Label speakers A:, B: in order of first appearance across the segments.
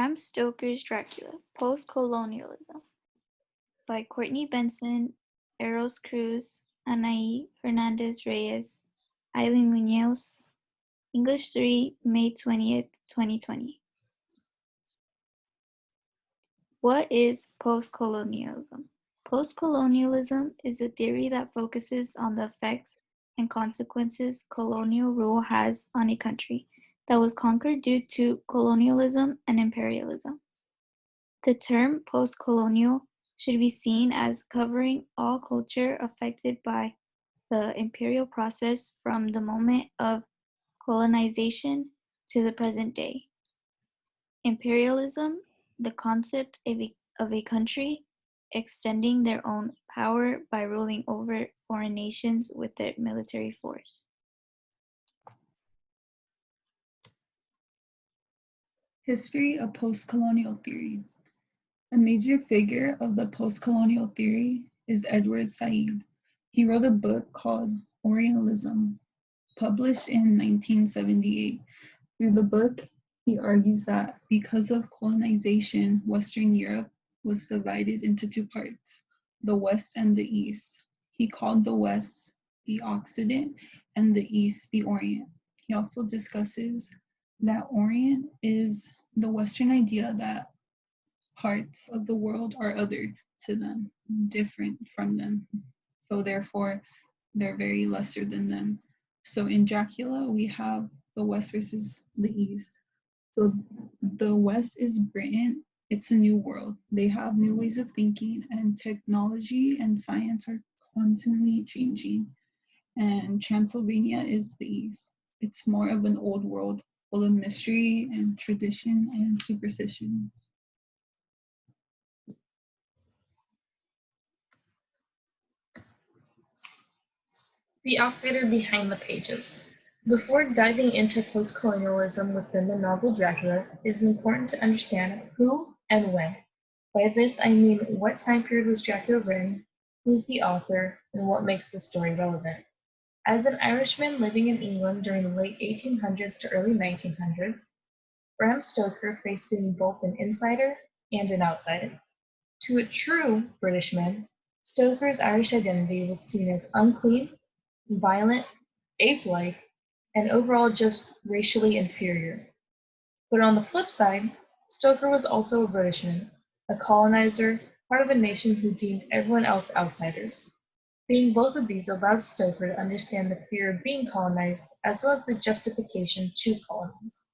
A: Bram Stoker's Dracula, Postcolonialism by Courtney, Benson, Eros, Cruz, Anahi, Hernandez-Reyes, Aylyne Munoz, English 3, May 20th, 2020. What is postcolonialism? Postcolonialism is a theory that focuses on the effects and consequences colonial rule has on a country that was conquered due to colonialism and imperialism. The term post-colonial should be seen as covering all culture affected by the imperial process from the moment of colonization to the present day. Imperialism, the concept of a country extending their own power by ruling over foreign nations with their military force.
B: History of postcolonial theory. A major figure of the postcolonial theory is Edward Said. He wrote a book called Orientalism, published in 1978. Through the book, he argues that because of colonization, Western Europe was divided into two parts, the West and the East. He called the West the Occident and the East the Orient. He also discusses that Orient is the Western idea that parts of the world are other to them, different from them. So therefore, they're very lesser than them. So in Dracula, we have the West versus the East. So the West is Britain. It's a new world. They have new ways of thinking, and technology and science are constantly changing. And Transylvania is the East. It's more of an old world full of mystery and tradition and superstition.
C: The outsider behind the pages. Before diving into post-colonialism within the novel Dracula, it is important to understand who and when. By this, I mean what time period was Dracula written, who's the author, and what makes the story relevant. As an Irishman living in England during the late 1800s to early 1900s, Bram Stoker faced being both an insider and an outsider. To a true Britishman, Stoker's Irish identity was seen as unclean, violent, ape-like, and overall just racially inferior. But on the flip side, Stoker was also a Britishman, a colonizer, part of a nation who deemed everyone else outsiders. Being both of these allowed Stoker to understand the fear of being colonized as well as the justification to colonize.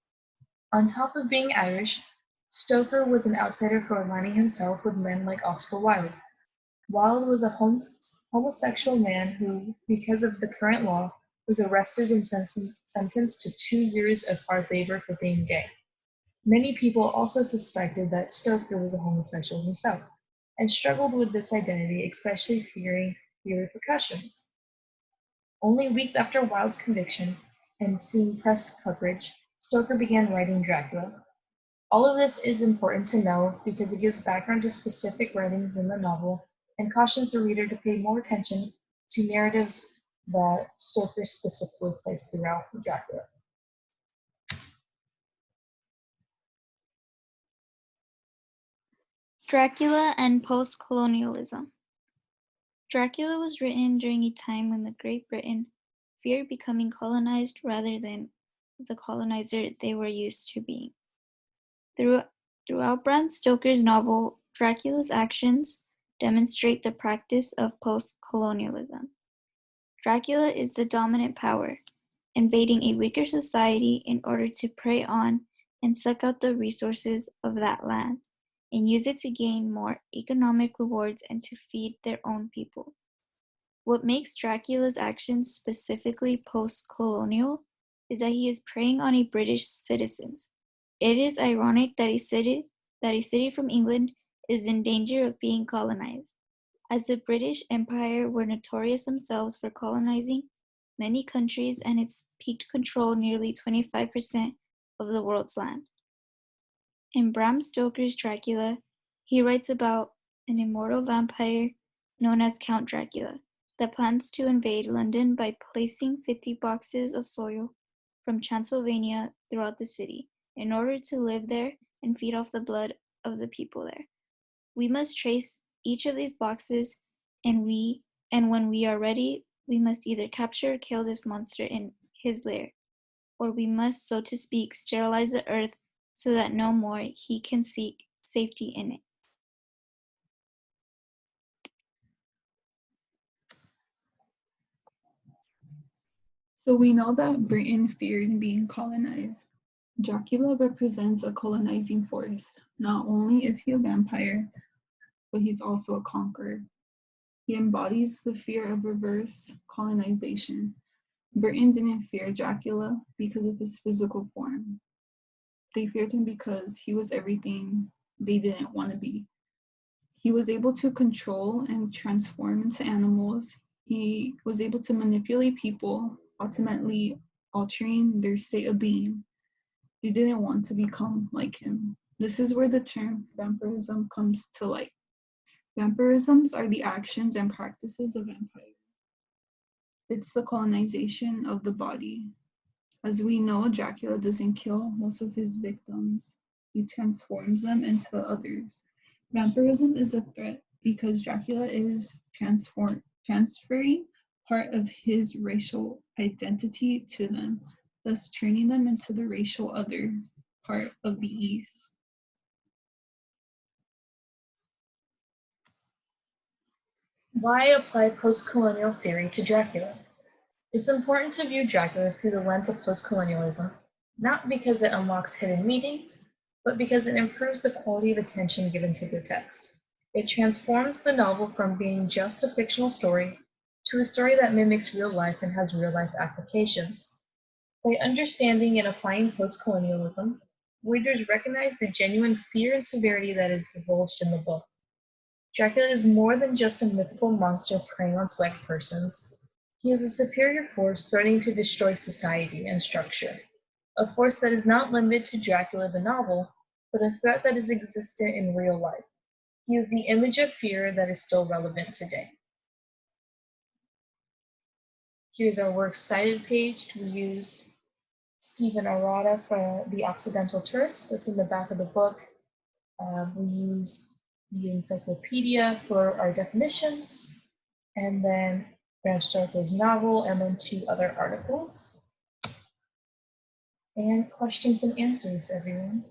C: On top of being Irish, Stoker was an outsider for aligning himself with men like Oscar Wilde. Wilde was a homosexual man who, because of the current law, was arrested and sentenced to 2 years of hard labor for being gay. Many people also suspected that Stoker was a homosexual himself, and struggled with this identity, especially fearing the repercussions. Only weeks after Wilde's conviction, and seeing press coverage, Stoker began writing Dracula. All of this is important to know because it gives background to specific writings in the novel and cautions the reader to pay more attention to narratives that Stoker specifically placed throughout Dracula.
A: Dracula and post-colonialism. Dracula was written during a time when the Great Britain feared becoming colonized rather than the colonizer they were used to being. Throughout Bram Stoker's novel, Dracula's actions demonstrate the practice of post-colonialism. Dracula is the dominant power, invading a weaker society in order to prey on and suck out the resources of that land, and use it to gain more economic rewards and to feed their own people. What makes Dracula's actions specifically post-colonial is that he is preying on British citizens. It is ironic that a city from England is in danger of being colonized, as the British Empire were notorious themselves for colonizing many countries, and its peaked control nearly 25% of the world's land. In Bram Stoker's Dracula, he writes about an immortal vampire known as Count Dracula that plans to invade London by placing 50 boxes of soil from Transylvania throughout the city in order to live there and feed off the blood of the people there. We must trace each of these boxes, and when we are ready, we must either capture or kill this monster in his lair, or we must, so to speak, sterilize the earth so that no more he can seek safety in it.
B: So we know that Britain feared being colonized. Dracula represents a colonizing force. Not only is he a vampire, but he's also a conqueror. He embodies the fear of reverse colonization. Britain didn't fear Dracula because of his physical form. They feared him because he was everything they didn't want to be. He was able to control and transform into animals. He was able to manipulate people, ultimately altering their state of being. They didn't want to become like him. This is where the term vampirism comes to light. Vampirisms are the actions and practices of vampires. It's the colonization of the body. As we know, Dracula doesn't kill most of his victims. He transforms them into others. Vampirism is a threat because Dracula is transferring part of his racial identity to them, thus turning them into the racial other part of the East.
C: Why apply post-colonial theory to Dracula? It's important to view Dracula through the lens of post-colonialism, not because it unlocks hidden meanings, but because it improves the quality of attention given to the text. It transforms the novel from being just a fictional story to a story that mimics real life and has real-life applications. By understanding and applying post-colonialism, readers recognize the genuine fear and severity that is divulged in the book. Dracula is more than just a mythical monster preying on select persons. He is a superior force threatening to destroy society and structure, a force that is not limited to Dracula the novel, but a threat that is existent in real life. He is the image of fear that is still relevant today. Here's our works cited page. We used Stephen Arata for The Occidental Tourist, that's in the back of the book. We used the encyclopedia for our definitions, and then Bram Stoker's novel, and then 2 other articles. And questions and answers, everyone.